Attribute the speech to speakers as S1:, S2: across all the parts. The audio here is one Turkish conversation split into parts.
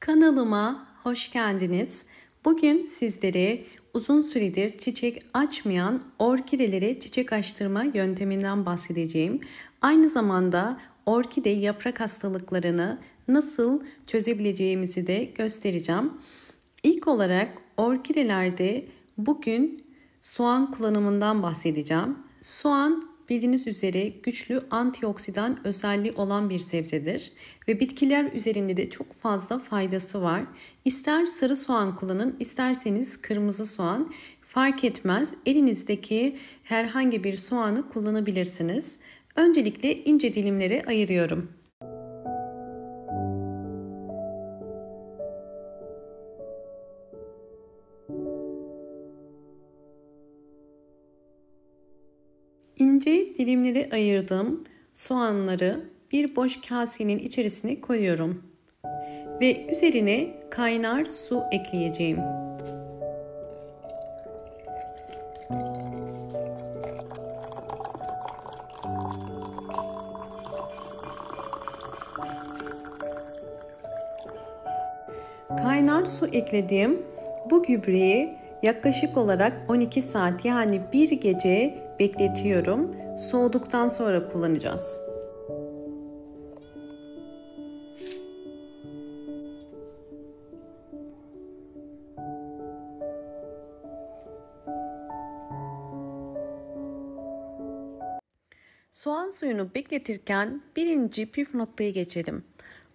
S1: Kanalıma hoş geldiniz. Bugün sizlere uzun süredir çiçek açmayan orkidelere çiçek açtırma yönteminden bahsedeceğim. Aynı zamanda orkide yaprak hastalıklarını nasıl çözebileceğimizi de göstereceğim. İlk olarak orkidelerde bugün soğan kullanımından bahsedeceğim. Soğan bildiğiniz üzere güçlü antioksidan özelliği olan bir sebzedir ve bitkiler üzerinde de çok fazla faydası var. İster sarı soğan kullanın, isterseniz kırmızı soğan fark etmez. Elinizdeki herhangi bir soğanı kullanabilirsiniz. Öncelikle ince dilimlere ayırıyorum. İnce dilimlere ayırdığım soğanları bir boş kasenin içerisine koyuyorum ve üzerine kaynar su ekleyeceğim. Kaynar su eklediğim bu gübreyi yaklaşık olarak 12 saat yani bir gece bekletiyorum. Soğuduktan sonra kullanacağız. Soğan suyunu bekletirken birinci püf noktayı geçelim.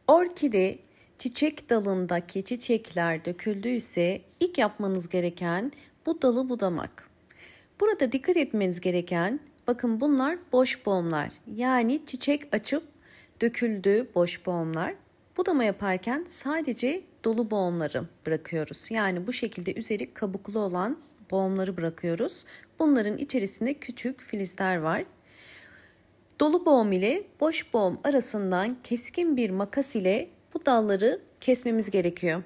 S1: Orkide çiçek dalındaki çiçekler döküldüyse ilk yapmanız gereken bu dalı budamak. Burada dikkat etmeniz gereken, bakın bunlar boş boğumlar. Yani çiçek açıp döküldüğü boş boğumlar. Budama yaparken sadece dolu boğumları bırakıyoruz. Yani bu şekilde üzeri kabuklu olan boğumları bırakıyoruz. Bunların içerisinde küçük filizler var. Dolu boğum ile boş boğum arasından keskin bir makas ile bu dalları kesmemiz gerekiyor.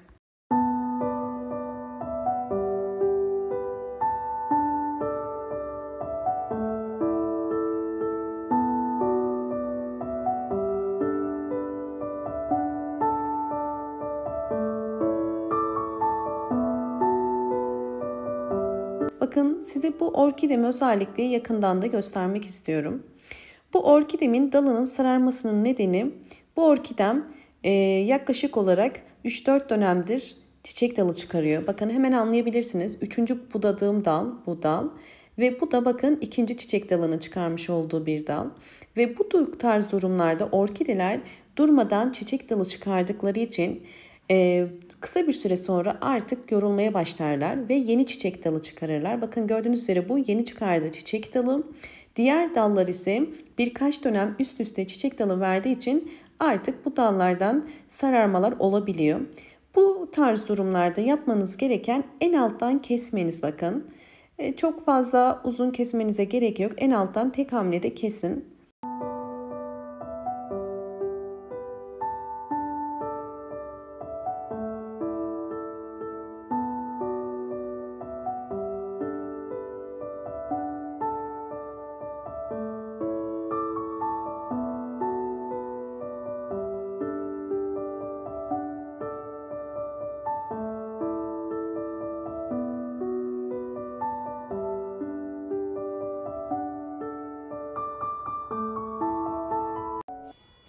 S1: Bakın size bu orkidemi özellikle yakından da göstermek istiyorum. Bu orkidemin dalının sararmasının nedeni bu orkidem yaklaşık olarak 3-4 dönemdir çiçek dalı çıkarıyor. Bakın hemen anlayabilirsiniz. 3. budadığım dal bu dal ve bu da bakın 2. çiçek dalını çıkarmış olduğu bir dal. Ve bu tarz durumlarda orkideler durmadan çiçek dalı çıkardıkları için kısa bir süre sonra artık yorulmaya başlarlar ve yeni çiçek dalı çıkarırlar. Bakın gördüğünüz üzere bu yeni çıkardığı çiçek dalı. Diğer dallar ise birkaç dönem üst üste çiçek dalı verdiği için artık bu dallardan sararmalar olabiliyor. Bu tarz durumlarda yapmanız gereken en alttan kesmeniz bakın. Çok fazla uzun kesmenize gerek yok. En alttan tek hamlede kesin.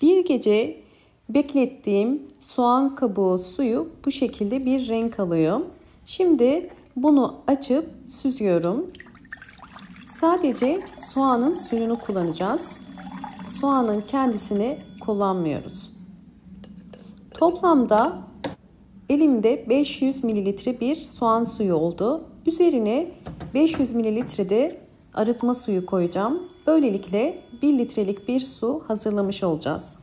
S1: Bir gece beklettiğim soğan kabuğu suyu bu şekilde bir renk alıyor. Şimdi bunu açıp süzüyorum. Sadece soğanın suyunu kullanacağız. Soğanın kendisini kullanmıyoruz. Toplamda elimde 500 mililitre bir soğan suyu oldu. Üzerine 500 mililitre de arıtma suyu koyacağım. Böylelikle 1 litrelik bir su hazırlamış olacağız.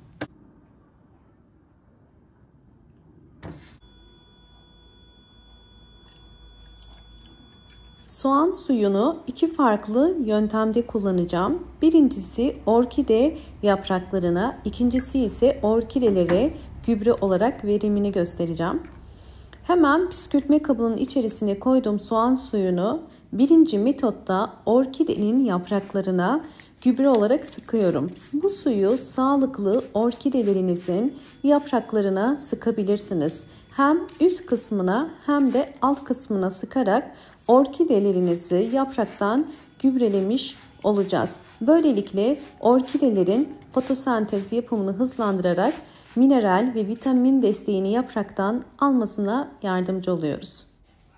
S1: Soğan suyunu iki farklı yöntemde kullanacağım. Birincisi orkide yapraklarına, ikincisi ise orkidelere gübre olarak verimini göstereceğim. Hemen püskürtme kabının içerisine koyduğum soğan suyunu birinci metotta orkidenin yapraklarına gübre olarak sıkıyorum. Bu suyu sağlıklı orkidelerinizin yapraklarına sıkabilirsiniz. Hem üst kısmına hem de alt kısmına sıkarak orkidelerinizi yapraktan gübrelemiş olacağız. Böylelikle orkidelerin fotosentez yapımını hızlandırarak mineral ve vitamin desteğini yapraktan almasına yardımcı oluyoruz.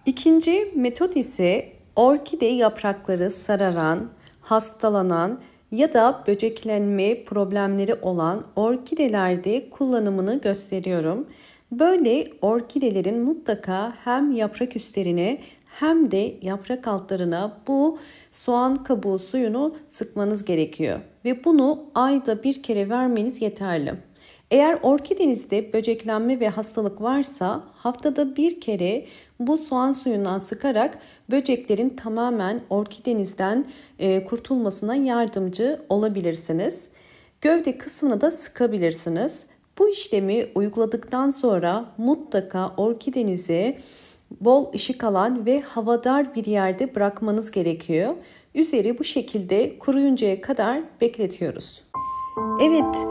S1: İkinci metot ise orkide yaprakları sararan, hastalanan ya da böceklenme problemleri olan orkidelerde kullanımını gösteriyorum. Böyle orkidelerin mutlaka hem yaprak üstlerine hem de yaprak altlarına bu soğan kabuğu suyunu sıkmanız gerekiyor. Ve bunu ayda bir kere vermeniz yeterli. Eğer orkidenizde böceklenme ve hastalık varsa haftada bir kere bu soğan suyundan sıkarak böceklerin tamamen orkidenizden kurtulmasına yardımcı olabilirsiniz. Gövde kısmını da sıkabilirsiniz. Bu işlemi uyguladıktan sonra mutlaka orkidenizi bol ışık alan ve havadar bir yerde bırakmanız gerekiyor. Üzeri bu şekilde kuruyuncaya kadar bekletiyoruz. Evet,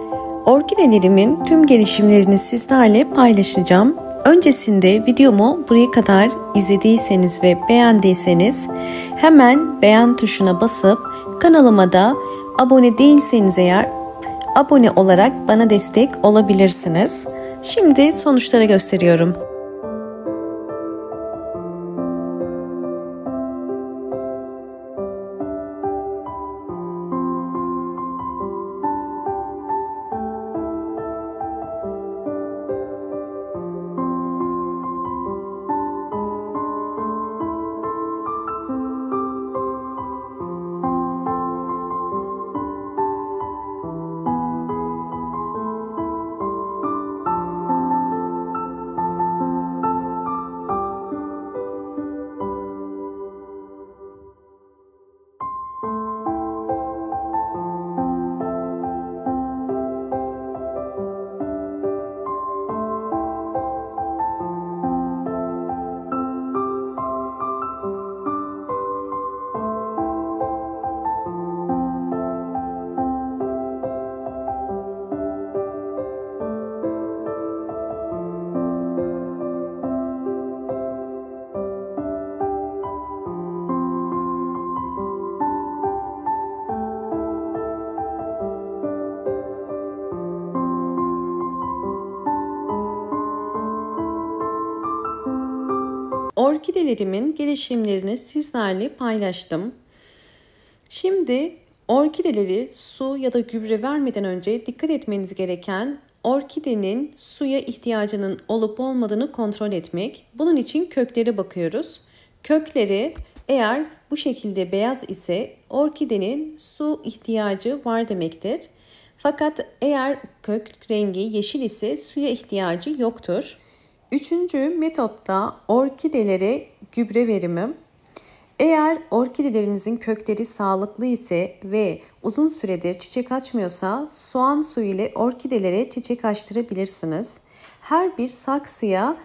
S1: orkidelerimin tüm gelişimlerini sizlerle paylaşacağım. Öncesinde videomu buraya kadar izlediyseniz ve beğendiyseniz hemen beğen tuşuna basıp kanalıma da abone değilseniz eğer abone olarak bana destek olabilirsiniz. Şimdi sonuçları gösteriyorum. Orkidelerimin gelişimlerini sizlerle paylaştım. Şimdi orkideleri su ya da gübre vermeden önce dikkat etmeniz gereken orkidenin suya ihtiyacının olup olmadığını kontrol etmek. Bunun için köklere bakıyoruz. Kökleri eğer bu şekilde beyaz ise orkidenin su ihtiyacı var demektir. Fakat eğer kök rengi yeşil ise suya ihtiyacı yoktur. Üçüncü metotta orkidelere gübre verimi. Eğer orkidelerinizin kökleri sağlıklı ise ve uzun süredir çiçek açmıyorsa soğan suyu ile orkidelere çiçek açtırabilirsiniz. Her bir saksıya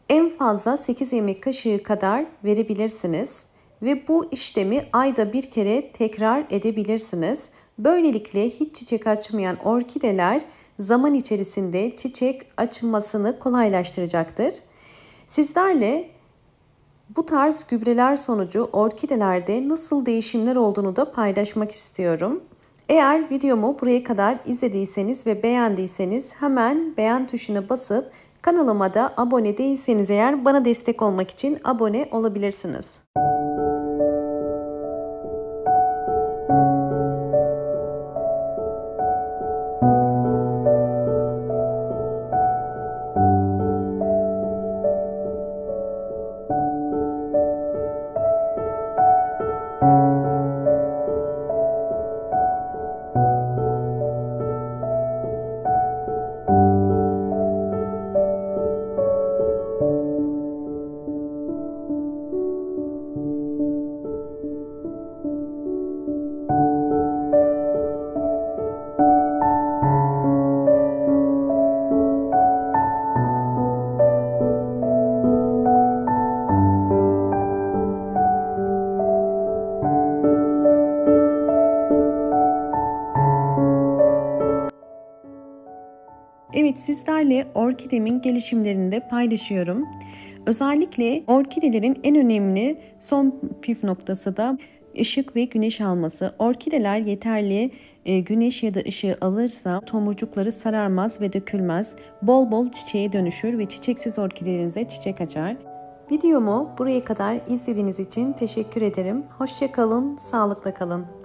S1: en fazla 8 yemek kaşığı kadar verebilirsiniz ve bu işlemi ayda bir kere tekrar edebilirsiniz. Böylelikle hiç çiçek açmayan orkideler zaman içerisinde çiçek açmasını kolaylaştıracaktır. Sizlerle bu tarz gübreler sonucu orkidelerde nasıl değişimler olduğunu da paylaşmak istiyorum. Eğer videomu buraya kadar izlediyseniz ve beğendiyseniz hemen beğen tuşuna basıp kanalıma da abone değilseniz eğer bana destek olmak için abone olabilirsiniz. Evet, sizlerle orkidemin gelişimlerini de paylaşıyorum. Özellikle orkidelerin en önemli son püf noktası da ışık ve güneş alması. Orkideler yeterli güneş ya da ışığı alırsa tomurcukları sararmaz ve dökülmez. Bol bol çiçeğe dönüşür ve çiçeksiz orkidelerinize çiçek açar. Videomu buraya kadar izlediğiniz için teşekkür ederim. Hoşça kalın, sağlıkla kalın.